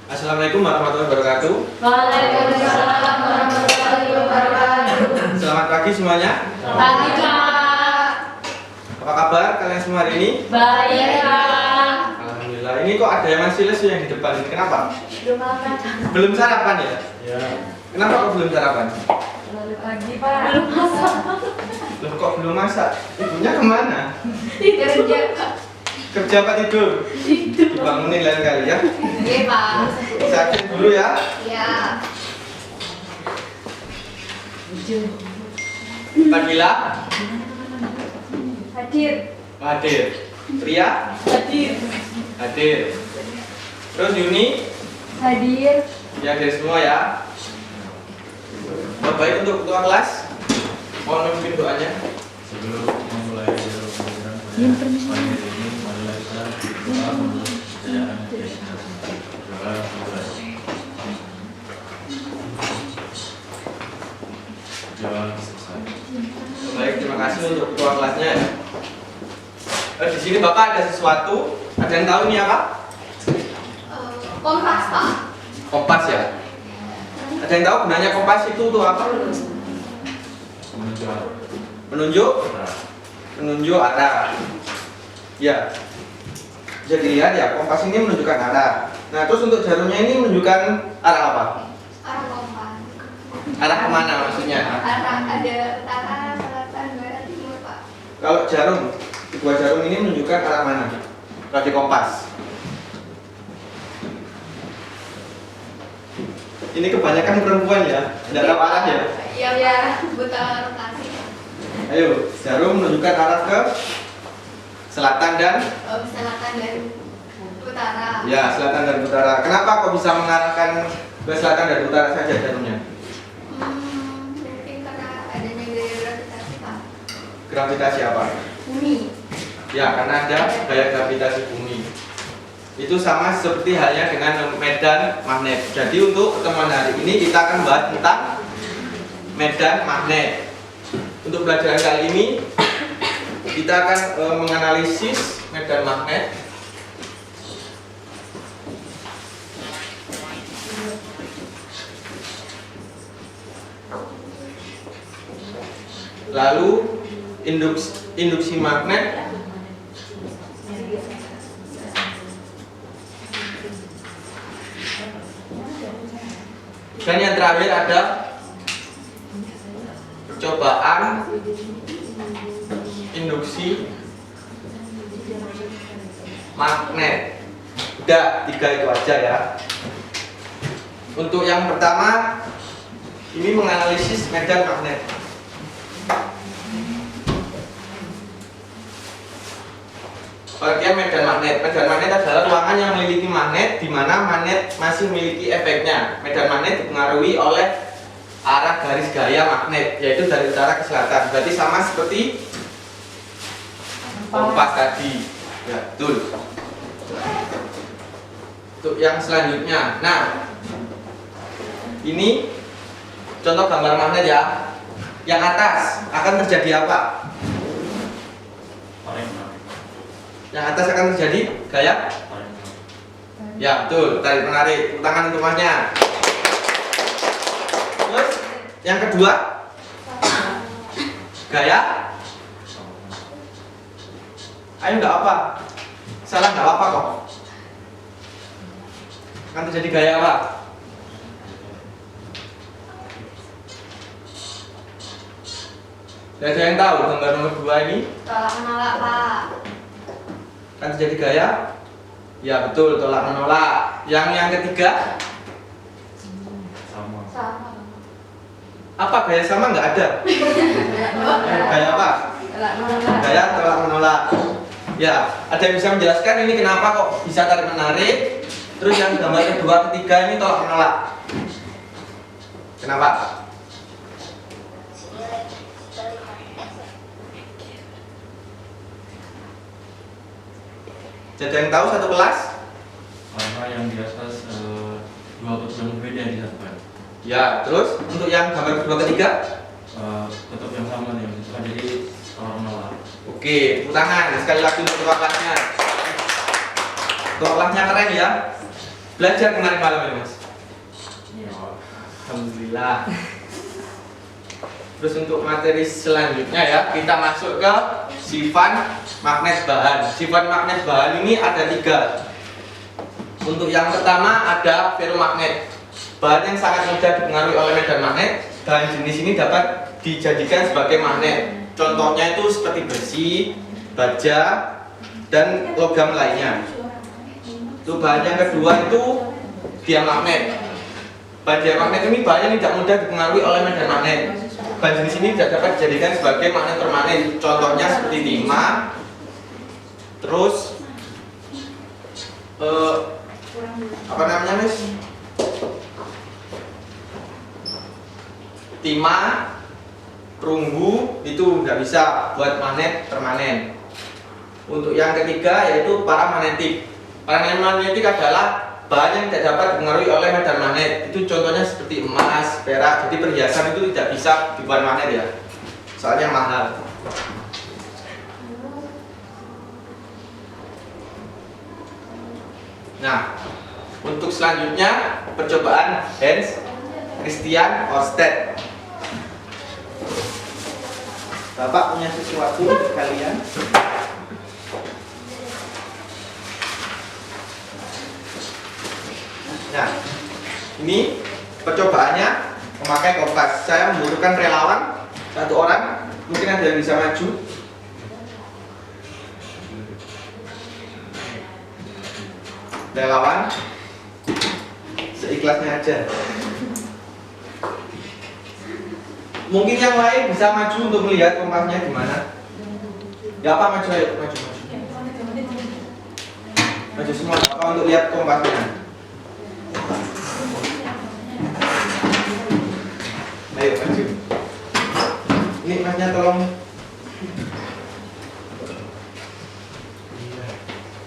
Assalamualaikum warahmatullahi wabarakatuh. Waalaikumsalam warahmatullahi wabarakatuh. Selamat pagi semuanya. Pagi Kak. Apa kabar kalian semua hari ini? Baik Kak. Alhamdulillah. Ini kok ada yang masih lesu yang di depan ini? Kenapa? Belum makan. Belum sarapan ya? Ya, Kenapa kok belum sarapan? Lalu pagi Pak. Belum masak. Loh, kok belum masak? Ibunya kemana? Kerja Kak. Kerja apa tidur? Dibangunin lain kali ya. Iya Pak. Sakit dulu ya. Iya. Pak Gila Hadir. hadir. Pria Hadir. hadir. Terus Yuni Hadir. ya, hadir semua ya. Baik untuk ketua kelas, mohon memimpin doanya. sebelum memulai pembelajaran pada pagi ini, marilah kita berdoa menurut kepercayaan keyakinan. Doa dimulai. Doa selesai. Baik, terima kasih untuk ketua kelasnya ya. Di sini Bapak ada sesuatu, ada yang tahu ini apa? Kompas Pak. Kompas ya. Ada yang tahu gunanya kompas itu untuk apa? Menunjuk Menunjuk, arah. menunjuk arah. Ya. Bisa dilihat ya, kompas ini menunjukkan arah. Nah, terus untuk jarumnya ini menunjukkan arah apa? Arah kompas. Arah kemana maksudnya? Arah ada utara, selatan, barat, timur Pak. Kalau jarum, dua jarum ini menunjukkan arah mana? Kalau di kompas. Ini kebanyakan perempuan ya, tidak tahu arah ya. Iya ya, buta rotasi. Ayo, jarum menunjukkan arah ke selatan dan Selatan dan utara. ya, selatan dan utara. Kenapa kok bisa mengarahkan ke selatan dan utara saja jarumnya? Mungkin karena adanya gaya gravitasi Pak. Gravitasi apa? Bumi. Ya, karena ada gaya gravitasi bumi. Itu sama seperti halnya dengan medan magnet. Jadi untuk pertemuan hari ini kita akan bahas tentang medan magnet. Untuk pelajaran kali ini kita akan menganalisis medan magnet. Lalu induksi magnet. Dan yang terakhir ada percobaan induksi magnet. Udah, tiga itu aja ya. Untuk yang pertama, ini menganalisis medan magnet. Pengertian medan magnet. Medan magnet adalah ruangan yang memiliki magnet di mana magnet masih memiliki efeknya. Medan magnet dipengaruhi oleh arah garis gaya magnet, yaitu dari utara ke selatan. Berarti sama seperti kompas tadi. Ya, betul. Untuk yang selanjutnya. Nah, ini contoh gambar magnet ya. Yang atas akan terjadi apa? Tarik. Yang atas akan terjadi gaya. Ya, betul. Tarik menarik. Tepuk tangan untuk masnya. Terus yang kedua, gaya. Ayo, nggak apa. Salah nggak apa kok. Akan terjadi gaya apa? Tidak ada yang tahu gambar nomor 2 ini Tolak menolak Pak. akan terjadi gaya. Ya, betul. Tolak menolak. Yang ketiga, Sama. Sama. apa gaya sama? Nggak ada. Gaya apa? Tolak menolak. Gaya tolak menolak. Ya, ada yang bisa menjelaskan ini kenapa kok bisa tarik menarik? Terus yang gambar kedua, ketiga ini tolak menolak. Kenapa? Jadi yang tahu satu kelas? Karena yang di atas dua keturunan berbeda yang disatukan. Ya, terus untuk yang gambar kedua, ketiga? Tetap yang sama nih, jadi orang menolak. Oke, tepuk tangan sekali lagi untuk ketua kelasnya. Ketua kelasnya keren ya. Belajar kemarin malam ini Mas? Alhamdulillah. Terus untuk materi selanjutnya ya, kita masuk ke sifat magnet bahan. Sifat magnet bahan ini ada 3. Untuk yang pertama ada ferromagnet, bahan yang sangat mudah dipengaruhi oleh medan magnet. Bahan jenis ini dapat dijadikan sebagai magnet. Contohnya itu seperti besi, baja, dan logam lainnya. Itu bahan yang kedua itu diamagnet. Bahan diamagnet ini bahan yang tidak mudah dipengaruhi oleh medan magnet. Bahan jenis ini tidak dapat dijadikan sebagai magnet permanen. Contohnya seperti timah, terus apa namanya Mas? Timah, perunggu itu nggak bisa buat magnet permanen. Untuk yang ketiga yaitu paramagnetik. Paramagnetik adalah bahan yang tidak dapat dipengaruhi oleh medan magnet. Itu contohnya seperti emas, perak. Jadi perhiasan itu tidak bisa dibuat magnet ya, soalnya mahal. Nah, untuk selanjutnya percobaan Hans Christian Ørsted. Bapak punya sesuatu untuk kalian? Nah, ini percobaannya memakai kompas. Saya membutuhkan relawan 1 orang. Mungkin ada yang bisa maju. Relawan, seikhlasnya aja. Mungkin yang lain bisa maju untuk melihat kompasnya gimana. Ya apa, maju ayo, maju. Maju semua, apa untuk lihat kompasnya. Ayo maju. Ini masnya tolong.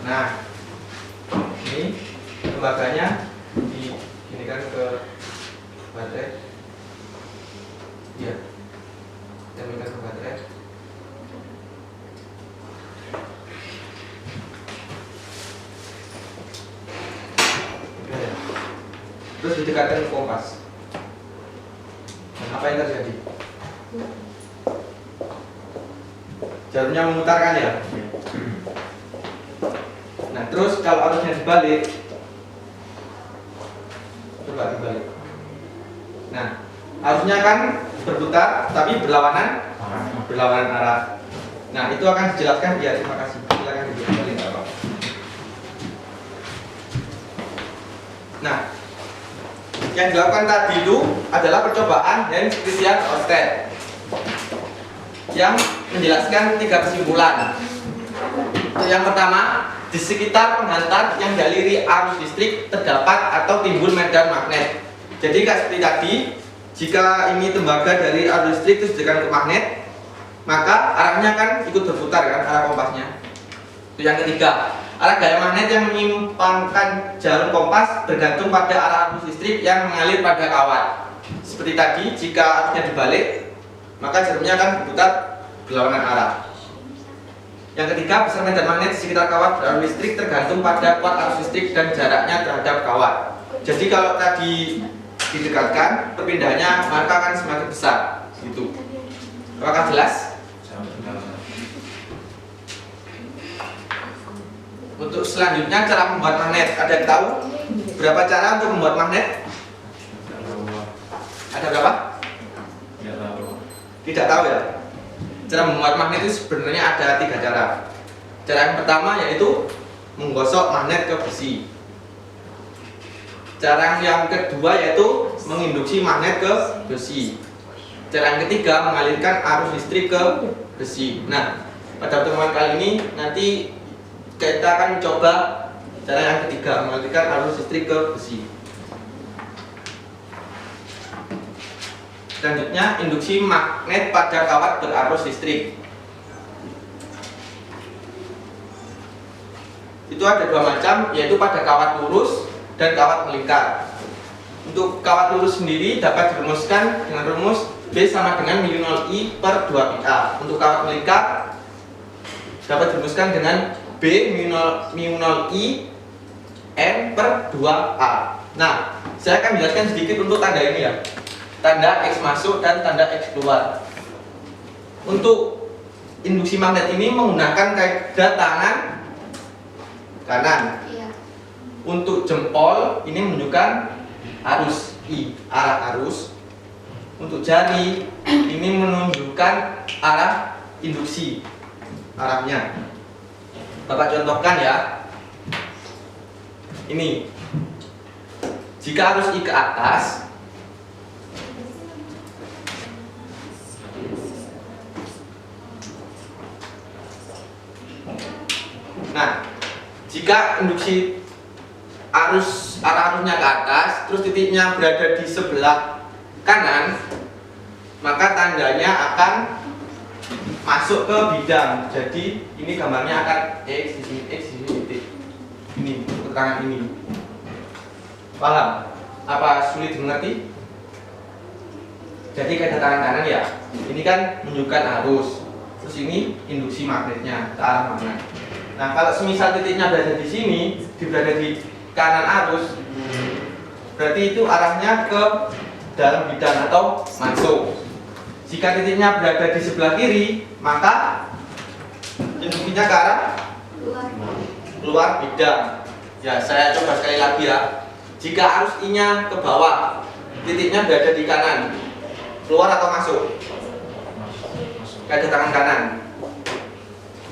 Nah, ini tembaganya ini kan ke baterai. Iya, tempelkan ke baterai. Terus didekatkan ke kompas. Apa yang terjadi? Jarumnya memutarkan ya. Nah, terus kalau arusnya dibalik, coba dibalik. Nah, arusnya kan berputar tapi berlawanan arah. Nah, itu akan dijelaskan. Ya, terima kasih. Silakan dibalik apa. Nah, yang dilakukan tadi itu adalah percobaan Hans Christian Ørsted yang menjelaskan 3 kesimpulan. Yang pertama, di sekitar penghantar yang dialiri arus listrik terdapat atau timbul medan magnet. Jadi seperti tadi, jika ini tembaga dari arus listrik terus ditekan ke magnet, maka arahnya kan ikut berputar kan, arah kompasnya. Itu yang ketiga, arah gaya magnet yang menyimpangkan jarum kompas bergantung pada arah arus listrik yang mengalir pada kawat. Seperti tadi, jika arusnya dibalik, maka jarumnya akan berputar berlawanan arah. Yang ketiga, besar medan magnet di sekitar kawat berarus listrik tergantung pada kuat arus listrik dan jaraknya terhadap kawat. Jadi kalau tadi didekatkan, perpindahannya maka akan semakin besar. Gitu. Apakah jelas? Untuk selanjutnya cara membuat magnet. Ada yang tahu berapa cara untuk membuat magnet? Ada berapa? Tidak tahu ya. Cara membuat magnet itu sebenarnya ada 3 cara. Cara yang pertama yaitu menggosok magnet ke besi. Cara yang kedua yaitu menginduksi magnet ke besi. Cara yang ketiga mengalirkan arus listrik ke besi. Nah, pada pertemuan kali ini nanti kita akan mencoba cara yang ketiga, mengalirkan arus listrik ke besi. Selanjutnya, induksi magnet pada kawat berarus listrik. Itu ada 2 macam, yaitu pada kawat lurus dan kawat melingkar. Untuk kawat lurus sendiri dapat dirumuskan dengan rumus B sama dengan μ0I per 2πa. Untuk kawat melingkar dapat dirumuskan dengan B μ0I N per 2A. Nah, saya akan jelaskan sedikit untuk tanda ini ya. Tanda X masuk dan tanda X keluar. Untuk induksi magnet ini menggunakan kaidah tangan kanan. Iya. Untuk jempol ini menunjukkan arus I, arah arus. Untuk jari ini menunjukkan arah induksi, arahnya. Bapak contohkan ya. Ini. Jika arus I ke atas, nah, jika induksi arah arusnya ke atas, terus titiknya berada di sebelah kanan, maka tandanya akan masuk ke bidang. Jadi ini gambarnya akan X di sini, X di sini, titik. Ini keterangan ini. Paham? Apa sulit dimengerti? Jadi kaidah tangan kanan ya. Ini kan menunjukkan arus. Terus ini induksi magnetnya ke arah mana. Nah, kalau semisal titiknya berada di sini, berada di kanan arus, berarti itu arahnya ke dalam bidang atau masuk. Jika titiknya berada di sebelah kiri, maka induksinya ke arah keluar bidang. Ya, saya coba sekali lagi ya. Jika arus I-nya ke bawah, titiknya berada di kanan, keluar atau masuk? Kaidah tangan kanan.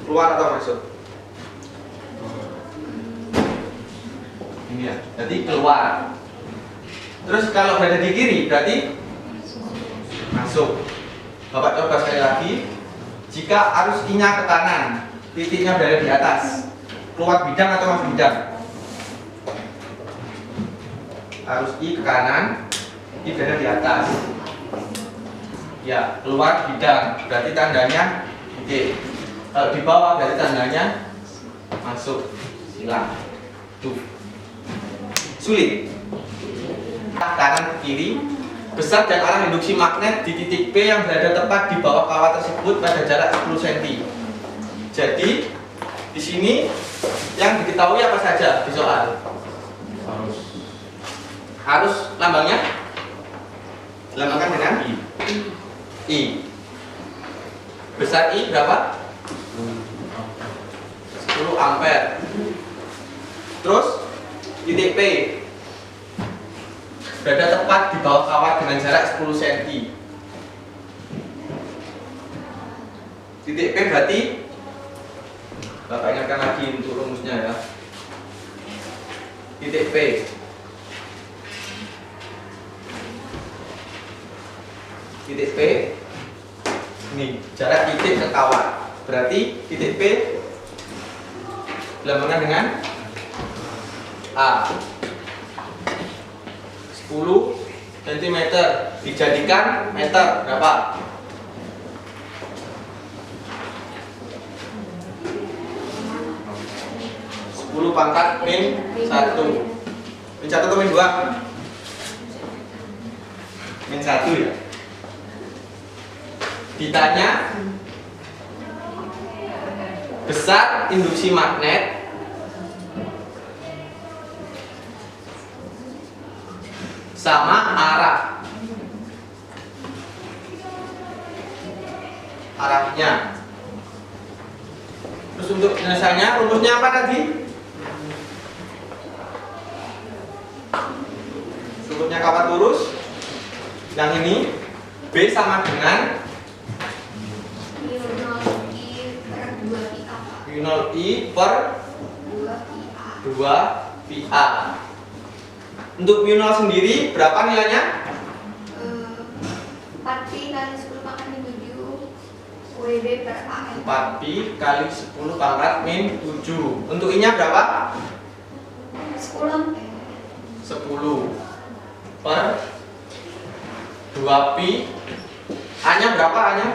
Keluar atau masuk? Ini ya, jadi keluar. Terus kalau berada di kiri berarti masuk. Bapak coba sekali lagi. Jika arus I-nya ke kanan, titiknya berada di atas, keluar bidang atau masuk bidang? Arus I ke kanan, I berada di atas. Ya, keluar bidang. Berarti tandanya titik. Kalau di bawah berarti tandanya masuk. Silang. Tuh. Sulit. Kanan ke kiri, besar dan arah induksi magnet di titik P yang berada tepat di bawah kawat tersebut pada jarak 10 cm. Jadi di sini yang diketahui apa saja di soal? Arus lambangnya dilambangkan dengan I. Besar I berapa? 10 ampere. Terus titik P berada tepat di bawah kawat dengan jarak 10 cm. Titik P berarti, Bapak ingatkan lagi untuk rumusnya ya. Titik P ini jarak titik ke kawat. Berarti titik P dilambangkan dengan A. 10 cm dijadikan meter berapa? 10 pangkat min 1. Min 1 atau min 2? Min 1 ya. Ditanya besar induksi magnet sama arahnya. Terus untuk penyelesaiannya rumusnya apa tadi? Rumusnya kawat lurus. Yang ini B sama dengan I per 2 PA. Untuk mu0 sendiri berapa nilainya? 4pi kali 10 pangkat min 7 WB per AM. 4pi kali 10 pangkat min 7. Untuk I-nya berapa? 10 ampere. 10 per 2pi. A-nya berapa A-nya?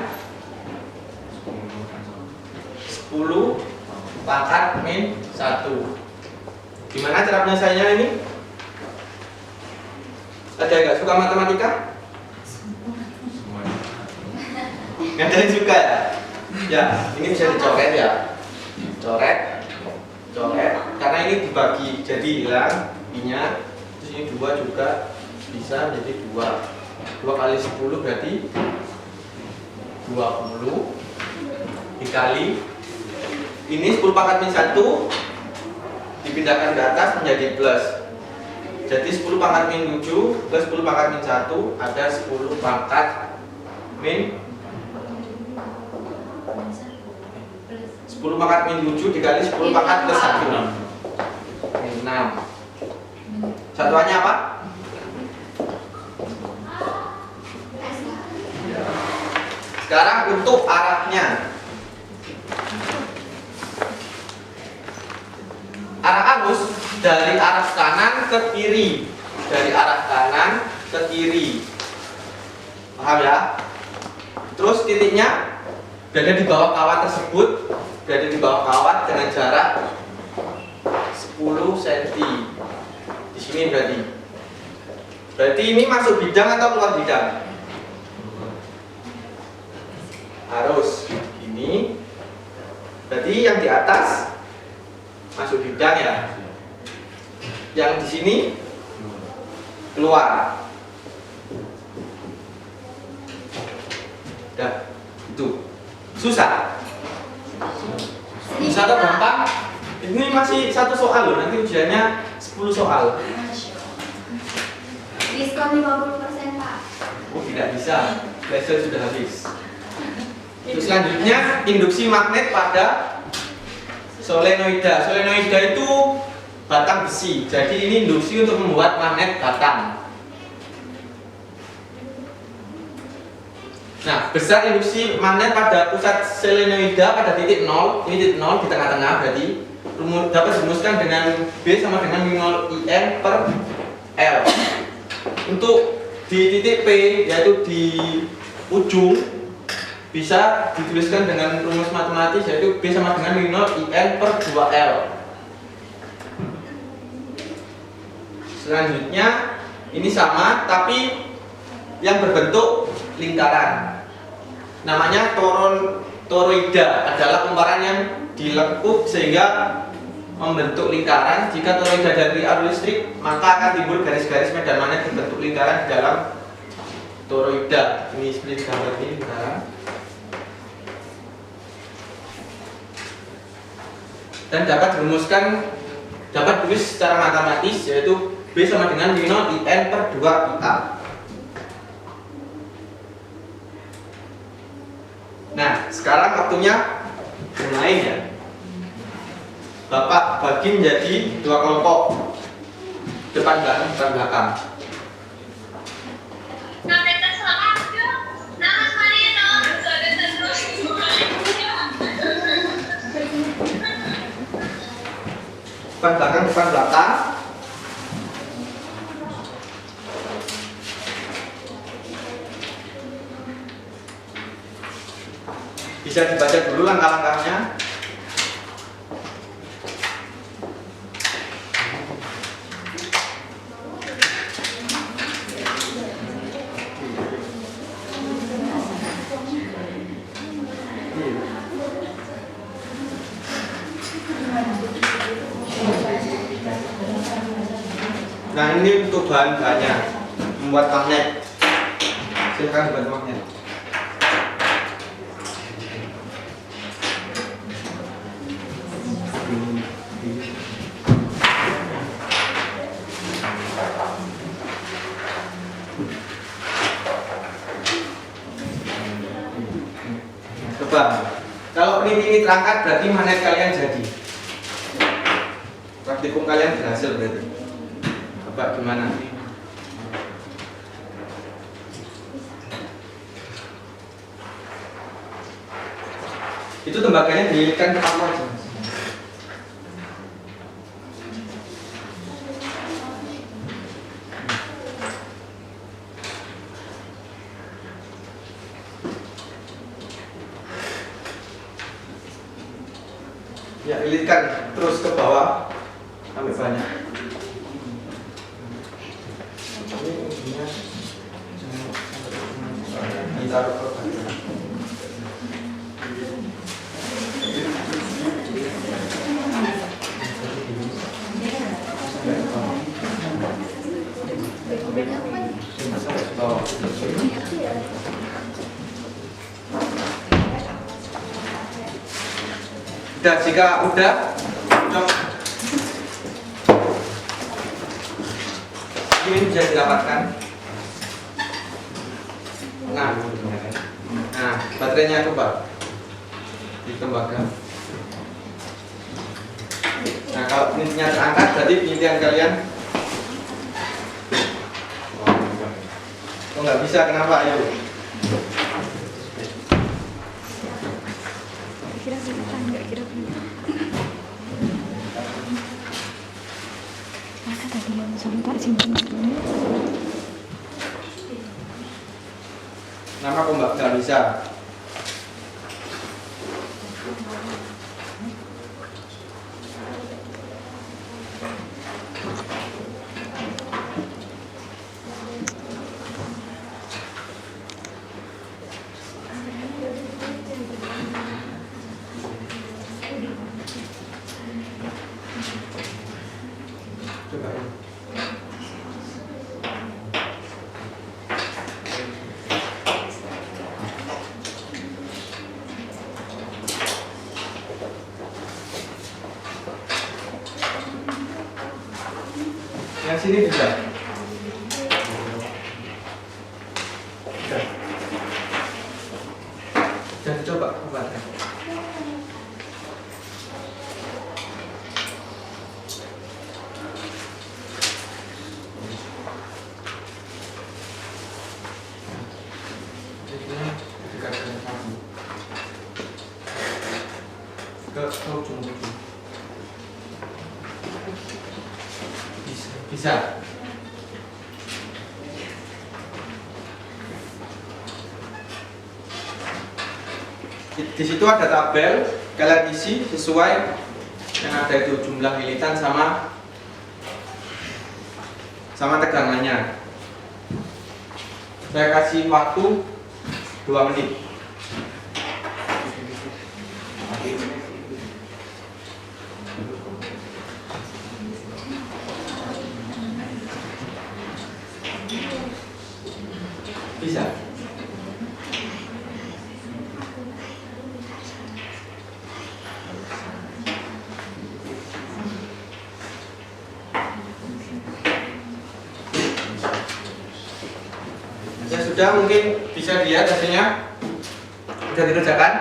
10 pangkat min 1. Gimana cara penyelesaiannya ini? Ada yang nggak suka matematika? Nggak ada yang suka ya? Ya, ini bisa dicoret ya. Coret, coret, karena ini dibagi jadi hilang I-nya, terus ini 2 juga bisa jadi 2 kali 10 berarti 20 dikali ini 10 pangkat min 1 dipindahkan ke atas menjadi plus, jadi 10 pangkat min 7 plus 10 pangkat min 1 ada 10 pangkat min 10 pangkat min 7 dikali 10 pangkat plus 1 min 6. Satuannya apa? Sekarang untuk arahnya, arah arus dari arah kanan ke kiri, dari arah kanan ke kiri, paham ya? Terus titiknya berada di bawah kawat tersebut, berada di bawah kawat dengan jarak 10 cm. Di sini berarti ini masuk bidang atau keluar bidang? Arus ini, berarti yang di atas masuk bidang ya, yang di sini keluar. Udah, itu susah atau gampang? Ini masih 1 soal loh, nanti ujiannya 10 soal. Diskon 50% Pak. Oh tidak bisa, laser sudah habis. Terus selanjutnya induksi magnet pada solenoida. Solenoida itu batang besi. Jadi ini induksi untuk membuat magnet batang. Nah, besar induksi magnet pada pusat solenoida pada titik 0. Ini titik 0 di tengah-tengah, berarti dapat dirumuskan dengan B sama dengan min 0 IN per L. Untuk di titik P, yaitu di ujung, bisa dituliskan dengan rumus matematis, yaitu B sama dengan min 0 IN per 2L. Selanjutnya ini sama tapi yang berbentuk lingkaran, namanya toroida, adalah kumparan yang dilengkup sehingga membentuk lingkaran. Jika toroida dari arus listrik, maka akan timbul garis-garis medan magnet berbentuk lingkaran di dalam toroida. Ini seperti gambar ini lingkaran. Dan dapat dirumuskan, dapat ditulis secara matematis, yaitu B sama dengan min 0 IN per 2IA. Nah, sekarang waktunya mulai ya. Bapak bagi menjadi 2 kelompok, depan belakang. Depan belakang. Bisa dibaca dulu langkah-langkahnya. Nah, ini untuk bahan-bahannya, membuat magnet. Silakan buat magnet. Coba, kalau ini terangkat berarti magnet kalian jadi. Praktikum kalian berhasil berarti. Coba gimana? Itu tembaganya dililitkan ke paku aja. Ya, lilitkan terus ke bawah sampai banyak. Ditaruh ke bawah. Oh. Udah, jika udah, ini bisa didapatkan. Nah, baterainya coba ditembakkan. Nah, kalau pintunya terangkat, berarti penelitian kalian nggak bisa. Kenapa? Ayo. Kira-kira maka tadi yang suruh tak simpen dulu. Kenapa kok nggak bisa? Coba. Yang sini bisa. Jangan coba obatnya. Ke ujung. Bisa. Di situ ada tabel, kalian isi sesuai yang ada itu jumlah militan sama tegangannya. Saya kasih waktu 2 menit. Bisa. Ya sudah, mungkin bisa dilihat hasilnya. Sudah dikerjakan.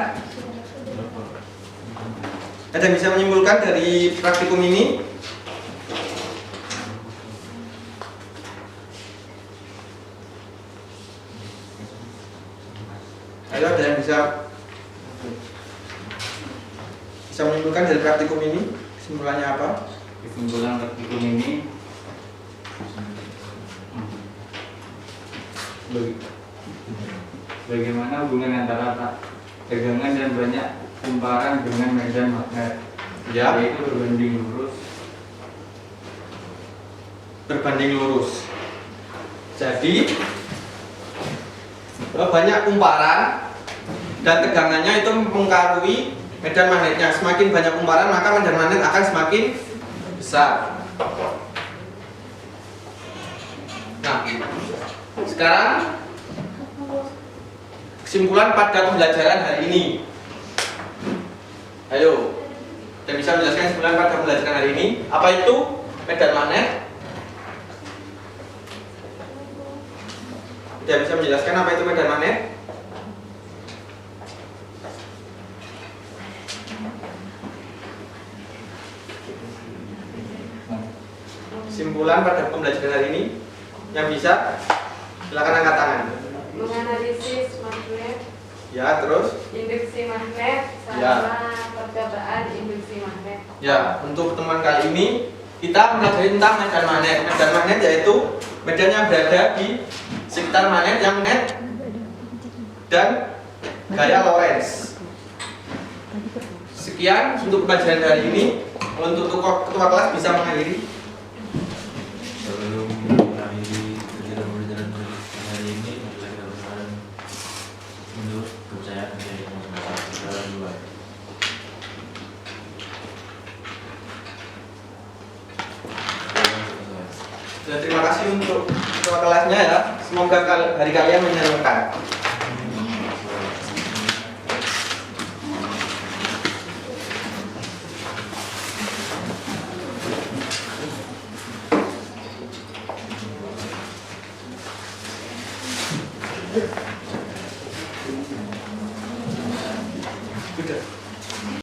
Ada yang bisa menyimpulkan dari praktikum ini? Ayo, ada yang bisa menyimpulkan dari praktikum ini? Kesimpulannya apa? Kesimpulan praktikum ini bagaimana hubungan antara tegangan dan banyak kumparan dengan medan magnet, Ya, yaitu berbanding lurus. Jadi banyak kumparan dan tegangannya itu mempengaruhi medan magnetnya. Semakin banyak kumparan, maka medan magnet akan semakin besar. Nah, sekarang kesimpulan pada pembelajaran hari ini. Ayo, kita bisa menjelaskan kesimpulan pada pembelajaran hari ini. Apa itu medan magnet? Tidak bisa menjelaskan apa itu medan magnet? Kesimpulan pada pembelajaran hari ini yang bisa, silakan angkat tangan. Menganalisis magnet, Ya, terus? induksi magnet, sama Ya. percobaan induksi magnet. Ya, untuk pertemuan kali ini kita mempelajari tentang medan magnet. Medan magnet yaitu medan yang berada di sekitar magnet yang magnet dan gaya Lorentz. Sekian untuk pembelajaran hari ini. Untuk ketua kelas bisa mengakhiri. Sebelum mengakhiri kegiatan pembelajaran hari ini, adalah gambaran menurut kepercayaan dari masyarakat luar. Dan terima kasih untuk ketua kelasnya ya. Semoga hari kalian menyenangkan. Thank you.